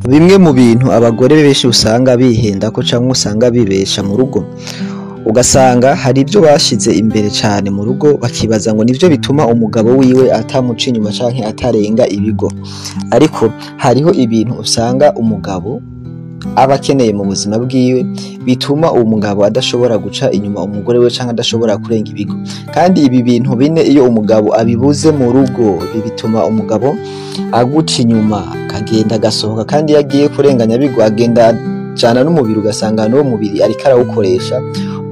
Bimwe mu bintu abagore benshi usanga bihendako canke usanga bibesha mu rugo, ugasanga hari ivyo bashize imbere cane mu rugo bakibaza ngo nivyo bituma umugabo wiwe atamuca inyuma canke atarenga ibigo, ariko hariho ibintu usanga umugabo aba akeneye mu buzima bwiwe bituma uwo mugabo adashobora guca inyuma umugore we canke adashobora kurenga ibigo, kandi ibi bintu bine iyo umugabo abibuze mu rugo bituma umugabo aguca inyuma akagenda agasohoka, kandi iyo agiye kurenganya bigo agenda jana n'umubiri ugasanga n'uwo mubiri ariko arawukoresha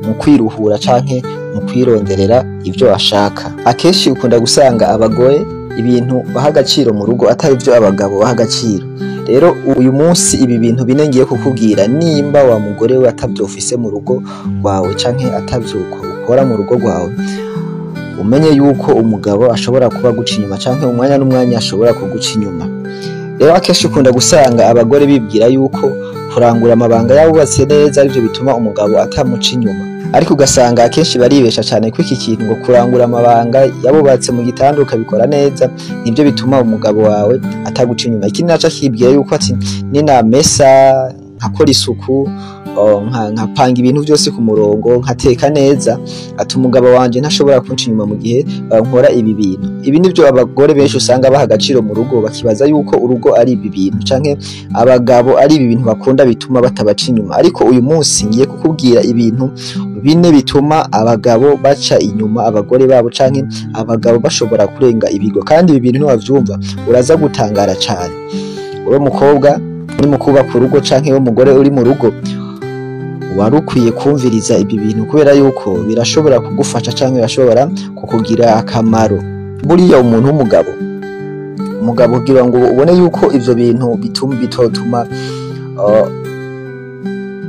mu kwiruhura canke mu kwironderera ivyo ashaka. Akenshi ukunda gusanga abagore ibintu baha agaciro mu rugo atari ivyo abagabo baha agaciro. Rero uyu munsi ibi bintu bine ngiye kukubwira, nimba wa mugore we atavyofise mu rugo rwawe canke atavyuko ukora mu rugo rwawe, umenye yuko umugabo ashobora kuba guca inyuma canke umwanya n'umwanya ashobora kuguca inyuma. Rero akenshi ukunda gusanga abagore bibwira yuko kurangura amabanga yabubatse neza arivyo bituma umugabo atamuca inyuma, ariko ugasanga akenshi baribesha cane ko iki kintu ngo kurangura amabanga yabubatse mu gitanda ukabikora neza nivyo bituma umugabo wawe ataguca inyuma. Ikindi naco akibwira yuko ati ninamesa nkakora isuku nkapanga ibintu vyose ku murongo nkateka neza, ati umugabo wanje ntashobora kunca inyuma mu gihe nkora ibi bintu. Ibi nivyo abagore benshi usanga baha agaciro mu rugo, bakibaza yuko urugo ari ibi bintu canke abagabo ari ibi bintu bakunda bituma batabaca inyuma, ariko uyu munsi ngiye kukubwira ibintu bine bituma abagabo baca inyuma abagore babo canke abagabo bashobora kurenga ibigo, kandi ibi bintu niwavyumva uraza gutangara cane. Uri mukobwa uri mu kubaka urugo canke we mugore uri mu rugo, wari ukwiye kumviriza ibi bintu kubera yuko birashobora kugufasha canke birashobora kukugira akamaro. Buriya umuntu w'umugabo, umugabo kugira ngo ubone yuko ivyo bintu bitotuma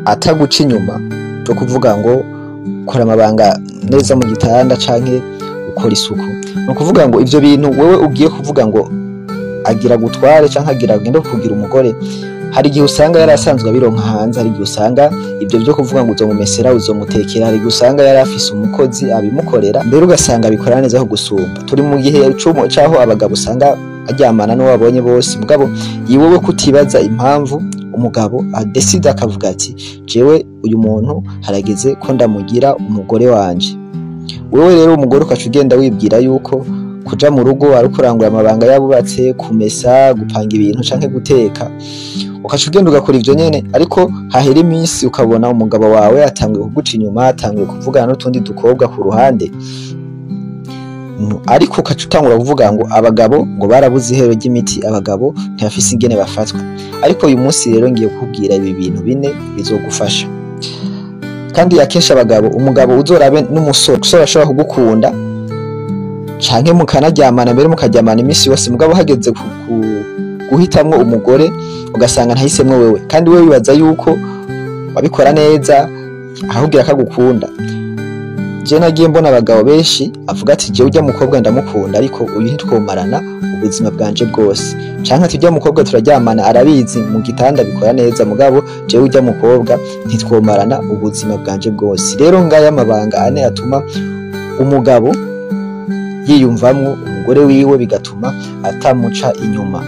ataguca inyuma, cyo kuvuga ngo ukora amabanga neza mu gitanda canke ukora isuku, no kuvuga ngo ivyo bintu wewe ugiye kuvuga ngo agira gutware canke agira agende kugira umugore, hari igihe usanga yari asanzwe abironka hanze, hari igihe usanga ivyo byo kuvuga ngo uzomumesera uzomutekera, hari igihe usanga yari afise umukozi abimukorera, mbere ugasanga abikora neza ho gusumba. Turi mu gihe caho abagabo usanga aryamana n'uwo babonye bose, mugabo yiwewe kutibaza impamvu umugabo adesida akavuga ati jewe uyu muntu harageze ko ndamugira umugore wanje. Wewe rero umugore ukaca ugenda wibwira yuko kuja mu rugo ari kurangura amabanga yabubatse, kumesa, gupanga ibintu canke guteka, ukaca ugenda ugakora ivyo nyene, ariko hahera iminsi ukabona umugabo wawe atanguye kuguca inyuma, atanguye kuvugana n'utundi dukobwa ku ruhande, ariko ukaca utangura kuvuga ngo abagabo ngo barabuze ihero ry'imiti, abagabo ntibafise ingene bafatwa. Ariko uyu munsi rero ngiye kukubwira ibi bintu bine bizogufasha, kandi akenshi abagabo, umugabo uzorabe n'umusore ashobora kugukunda canke mukanaryamana, mbere mukaryamana imisi yose, mugabo hageze guhitamwo umugore ugasanga ntahisemwo wewe, kandi wewe wibaza yuko wabikora neza ahubwira akagukunda. Je nagiye mbona abagabo benshi avuga ati je urya mukobwa ndamukunda, ariko uyu ntitwomarana ubuzima bwanje bwose, canke ati urya mukobwa turaryamana arabizi mu gitanda bikora neza, mugabo je urya mukobwa ntitwomarana ubuzima bwanje bwose. Rero ngaya amabanga ane atuma umugabo yiyumvamwo umugore wiwe bigatuma atamuca inyuma.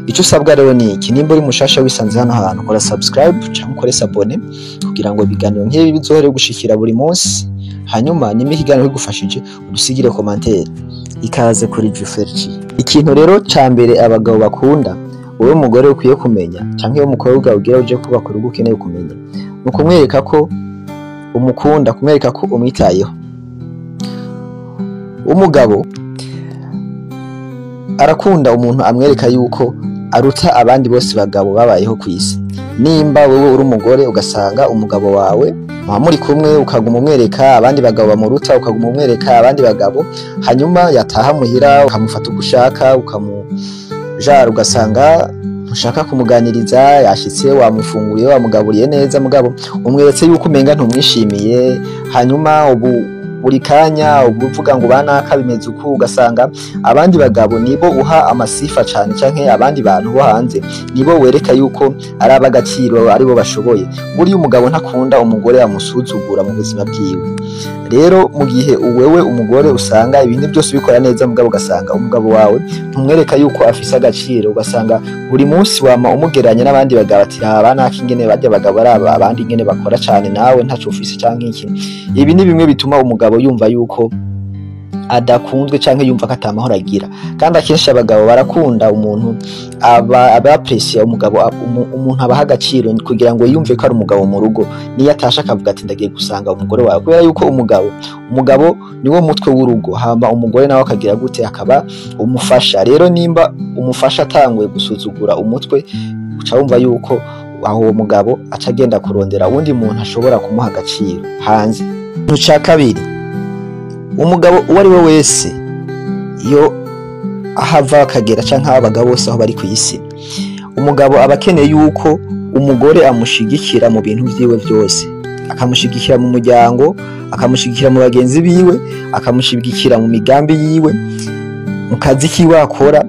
Ico usabwa rero ni iki: nimba uri mushasha wisanze hano hantu, kora subscribe canke ukore s'abone kugira ngo ibiganiro nk'ibi bizohere gushikira buri munsi, hanyuma nimba ikiganiro kigufashije udusigire commentaire. Ikaze kuri Juferchi. Ikintu rero ca mbere abagabo bakunda, wowe mugore ukwiye kumenya canke wowe mukobwa ugira uje kubaka urugo ukeneye kumenya, ni kumwereka ko umukunda, kumwereka ko umwitayeho. Umugabo arakunda umuntu amwereka yuko aruta abandi bose bagabo babayeho kw'isi. Nimba wewe uri umugore ugasanga umugabo wawe muri kumwe, ukaguma umwereka abandi bagabo bamuruta, ukaguma umwereka abandi bagabo, hanyuma yataha muhira ukamufata uko ushaka, ukamujara, ugasanga ntushaka kumuganiriza, yashitse wamufunguriye wamugaburiye neza, mugabo umweretse yuko umenga ntumwishimiye, hanyuma buri kanya uvuga ngo banaka bimeze uku, ugasanga abandi bagabo nibo uha amasifa cane canke abandi bantu bo hanze nibo wereka yuko ari ab'agaciro, aribo bashoboye. Buriya umugabo ntakunda umugore amusuzugura mu buzima bwiwe. Rero mu gihe wewe umugore usanga ibintu byose bikora neza, mugabo ugasanga umugabo wawe ntumwereka yuko afise agaciro, ugasanga buri munsi wama umugeranya n'abandi bagabo ati banaka ingene barya bagabo ari abandi ingene bakora cane nawe ntaco ufise canke iki. Ibi ni bimwe bituma umugabo yumva yuko adakunzwe canke yumva ko atamahoro agira. Kandi akenshi abagabo barakunda umuntu abapreciate umugabo, umuntu abaha agaciro kugira ngo yumve ko ari umugabo mu rugo, niyo atasha akavuga ati ndagiye gusanga umugore wawe, kubera yuko umugabo niwo mutwe w'urugo, hama umugore nawe akagira gute, akaba umufasha. Rero nimba umufasha atanguye gusuzugura umutwe, uca wumva yuko aho uwo mugabo aca agenda kurondera uwundi muntu ashobora kumuha agaciro hanze. Ikintu ca kabiri, umugabo uwo ari we wese iyo ahava akagera canke abagabo bose aho bari kw'isi, umugabo aba akeneye yuko umugore amushigikira mu bintu vyiwe vyose, akamushigikira mu muryango, akamushigikira mu bagenzi biwe, akamushigikira mu migambi yiwe, mu kazi kiwe akora.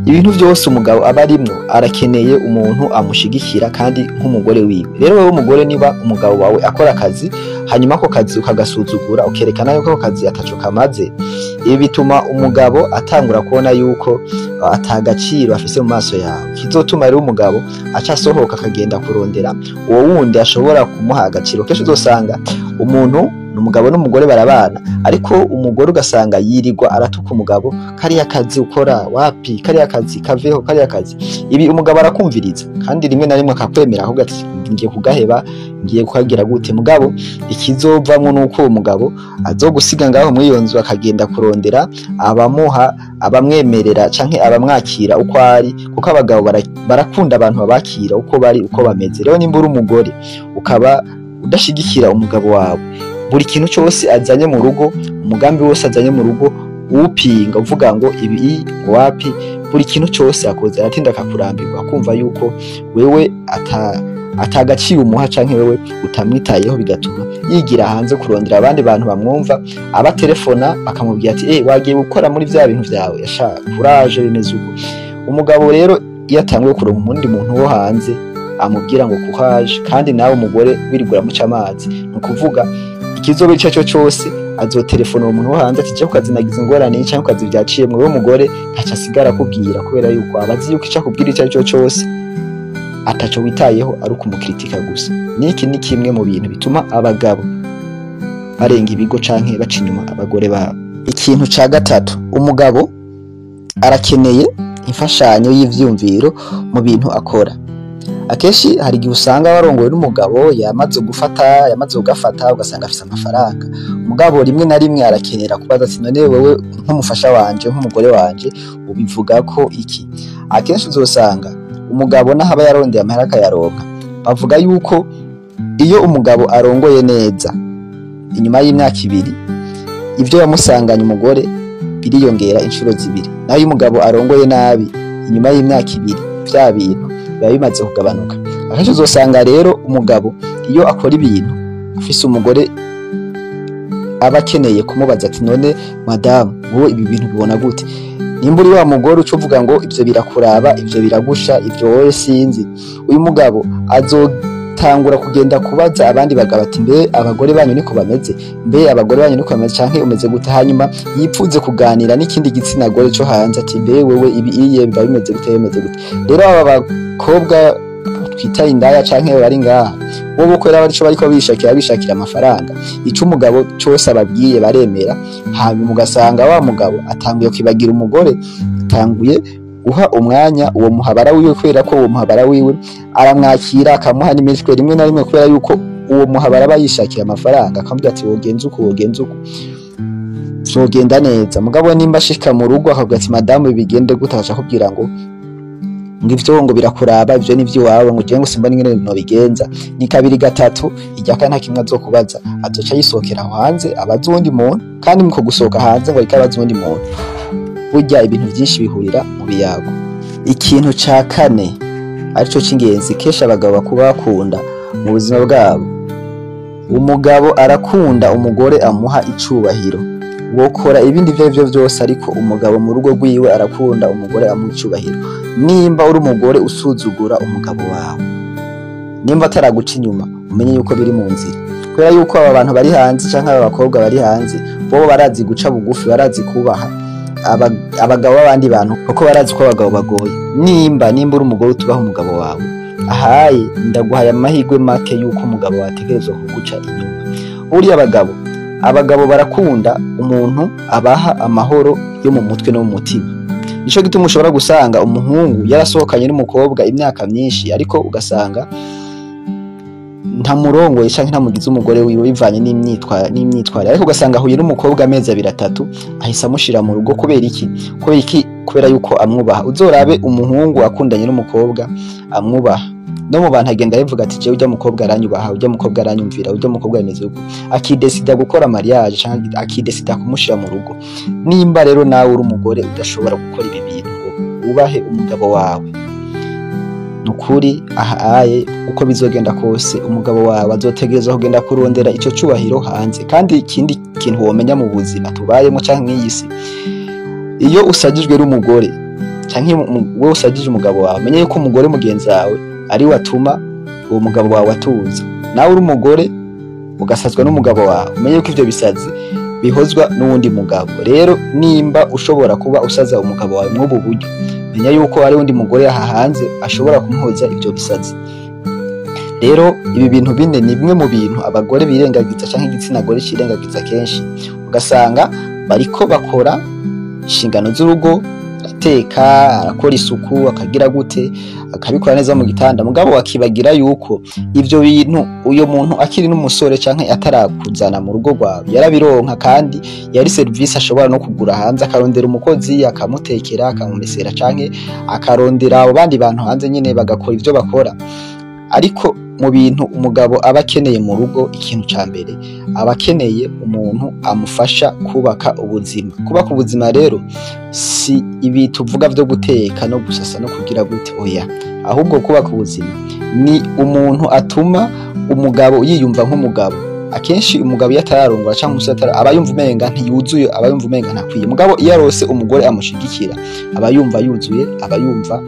Ibintu byose umugabo aba arimwo arakeneye umuntu amushigikira kandi nk'umugore wiwe. Rero wewe umugore, niba umugabo wawe akora akazi hanyuma ako kazi ukagasuzugura, ukerekana yuko ako kazi ataco kamaze, ibi bituma umugabo atangura kubona yuko atagaciro afise mu maso yawe. Kizotuma rero umugabo aca asohoka akagenda kurondera uwo wundi ashobora kumuha agaciro. Kenshi uzosanga umuntu umugabo n'umugore barabana, ariko umugore ugasanga yirirwa aratuka umugabo, kariya kazi ukora wapi, kariya kazi kaveho, kariya kazi. Ibi umugabo arakumviriza kandi rimwe na rimwe akakwemera, ahubwo ati ngiye kugaheba, ngiye kuhagira gute. Mugabo ikizovamwo nuko uwo mugabo azogusiga ngaho muri iyo nzu akagenda kurondera abamuha, abamwemerera canke abamwakira uko ari, kuko abagabo barakunda abantu babakira uko bari, uko bameze. Rero nimba uri umugore ukaba udashigikira umugabo wawe, buri kintu cyose azanye mu rugo, umugambi wose azanye mu rugo uwupinga, uvuga ngo ibi ngo wapi, buri kintu cyose akoze aratinda akakurambirwa, akumva yuko wewe atagaciro umuha canke wewe utamwitayeho, bigatuma yigira hanze kurondera abandi bantu bamwumva, abatelefona bakamubwira ati wagiye gukora muri vya bintu vyawe, yasha courage, bimeze uko. Umugabo rero iyo atanguye kuronka umundi muntu wo hanze amubwira ngo courage, kandi nawe umugore wirigura muca amazi, nukuvuga ikizobe cyaco cyose azotelefona umuntu wo hanze ati je kukazi nagize ingorane cyangwa kukazi byaciye mwe, we mugore ntaca asigara kubwira, kubera yuko abazi yuko ica kubwira icyo cyo cyose ataco witayeho ari ukumukritika gusa. Niki ni kimwe mu bintu bituma abagabo barenga ibigo canke baca inyuma abagore babo. Ikintu ca gatatu, umugabo arakeneye imfashanyo y'ivyumviro mu bintu akora. Akenshi hari igihe usanga warongowe n'umugabo yamaze ugafata ugasanga afise amafaranga, umugabo rimwe na rimwe arakenera kubaza ati none wewe nk'umufasha wanje, nk'umugore wanje ubivuga ko iki. Akenshi uzosanga umugabo nahaba yarondeye amahera akayaronka, bavuga yuko iyo umugabo arongoye neza inyuma y'imyaka 2, ivyo yamusanganye umugore biriyongera inshuro 2, naho iyo umugabo arongoye nabi inyuma y'imyaka 2 vya bintu biba bimaze kugabanuka. Akenshi uzosanga rero umugabo iyo akora ibintu afise umugore aba akeneye kumubaza ati none madamu wowe ibi bintu bibona gute, nimba uri wa mugore uca uvuga ngo ivyo birakuraba, ivyo biragusha, ivyo wowe sinzi, uyu mugabo azotangura kugenda kubaza abandi bagabo ati mbe abagore banyu niko bameze, mbe abagore banyu niko bameze canke umeze gute, hanyuma yipfuze kuganira n'ikindi gitsina gore cyo hanze ati mbe wewe ibi iye biba bimeze gute, bimeze gute. Rero aba bakobwa twita indaya canke bari ngaha, bo kwera bari cyo bariko bishakira amafaranga, ico umugabo cyose ababwiye baremera, hanyuma ugasanga wa mugabo atanguye kwibagira umugore, atanguye guha umwanya uwo muhabara wiwe, kwera ko uwo muhabara wiwe aramwakira akamuha n'imitwe rimwe na rimwe, kwera yuko uwo muhabara bayishakiye amafaranga, akamubwira ati wogenza uko zogenda neza. Mugabo nimba ashika mu rugo akavuga ati madamu bigende gute, aca kubwira ngo ivyo ngo birakuraba, ivyo nivyo wawe, ngo je ngo simba n'ingene no bigenza, ni 2 3 ijyaka nta kimwe azokubaza, azoca yisokera hanze abaza uwundi muntu, kandi muko gusoka hanze ngo ikabaza uwundi muntu. Burya ibintu byinshi bihurira mu biyago. Ikintu ca 4 arico cingenzi kesha abagabo bakuba bakunda mu buzima bwabo, umugabo arakunda umugore amuha icubahiro, wokora ibindi ivyo vyose ariko umugabo mu rugo rwiwe arakunda umugore amuha icubahiro. Nimba uri umugore usuzugura umugabo wawe, nimba ataraguca inyuma, umenye yuko biri mu nzira, kubera yuko aba bantu bari hanze canke aba bakobwa bari hanze bo barazi guca bugufi, barazi kubaha abagabo b'abandi bantu kuko barazi ko abagabo bagoye. Nimba uri umugore utubaha umugabo wawe, ahaye ndaguhaye amahirwe make yuko umugabo wategerezwa kuguca inyuma. Buriya abagabo barakunda umuntu abaha amahoro yo mu mutwe no mu mutima. Nico gituma ushobora gusanga umuhungu yarasohokanye n'umukobwa imyaka myinshi ariko ugasanga nta murongo canke ntamugize umugore wiwe bivanye n'imyitwarire, ariko ugasanga ahuye n'umukobwa amezi 2-3 ahise amushira mu rugo. Kubera iki? Kubera yuko amwubaha. Uzorabe umuhungu akundanye n'umukobwa amwubaha, no mu bantu agenda yivuga ati jewe urya mukobwa aranyubaha, urya mukobwa aranyumvira, urya mukobwa yemeze uko, akidesida gukora mariage canke akidesida kumushira mu rugo. Nimba rero nawe uri umugore udashobora gukora ibi bintu ngo ubahe umugabo wawe, nukuri ahaye uko bizogenda kose umugabo wawe azotegerezwa kugenda kurondera ico cubahiro hanze. Kandi ikindi kintu womenya mu buzima tubayemo canke mw'iyisi, iyo usajijwe n'umugore canke wewe usajije umugabo wawe, menye yuko umugore mugenzi wawe ari watuma uwo mugabo wawe atuza. Nawe uri umugore ugasazwa n'umugabo wawe, menye yuko ivyo bisazi bihozwa n'uwundi mugabo. Rero nimba ushobora kuba usaza umugabo wawe mw'ubu buryo, menya yuko ari undi mugore hanze ashobora kumuhoza ivyo bisazi. Rero ibi bintu bine ni bimwe mu bintu abagore birengagiza canke igitsina gore cirengagiza kenshi, ugasanga bariko bakora inshingano z'urugo, ateka, arakora isuku, akagira gute, akabikora neza mu gitanda, mugabo akibagira yuko ivyo bintu uyo muntu akiri n'umusore canke atarakuzana mu rugo rwawe yarabironka, kandi yari service ashobora no kugura hanze, akarondera umukozi akamutekera, akamumesera canke akarondera abo bandi bantu hanze nyene bagakora ivyo bakora. Ariko mu bintu umugabo aba akeneye mu rugo, ikintu ca mbere aba akeneye umuntu amufasha kubaka ubuzima. Kubaka ubuzima rero si ibi tuvuga vyo guteka no gusasa no kugira gute, oya, ahubwo kubaka ubuzima ni umuntu atuma umugabo yiyumva nk'umugabo. Akenshi umugabo yatararongora canke umusore aba yumva umenga ntiyuzuye, aba yumva umenga ntakwiye. Mugabo iyo arose umugore amushigikira, aba yumva yuzuye, aba yumva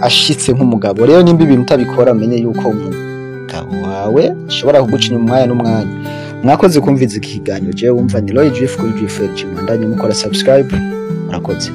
ashitse nk'umugabo. Rero nimba ibintu utabikora, menye yuko umugabo wawe ashobora kuguca inyuma umwanya n'umwanya. Mwakoze kumviza ikiganiro, jewe wumva ni Roy Jeff kuri GFL. Mwandanye mukora subscribe, murakoze.